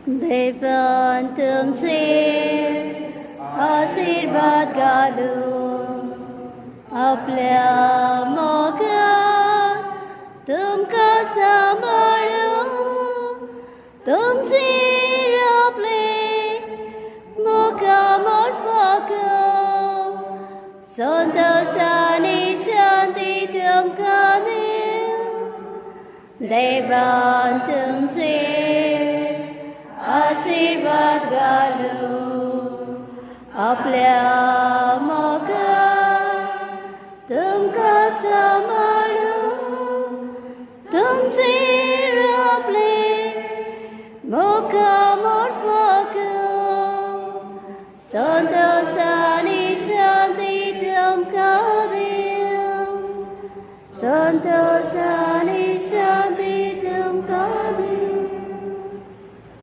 देवान तुमचे आशीर्वाद घालून आपल्या मोगात तुमका सांभाळून तुमचे आपले मोकामोड फाकून संतोषाने शांती तुमका देवान तुमचे आशीर्वाद घालून आपल्या मोगात तुमका सांभाळून तुमचे आपले मोकामोड फाकून संतोषाने शांती तुमका संतोषा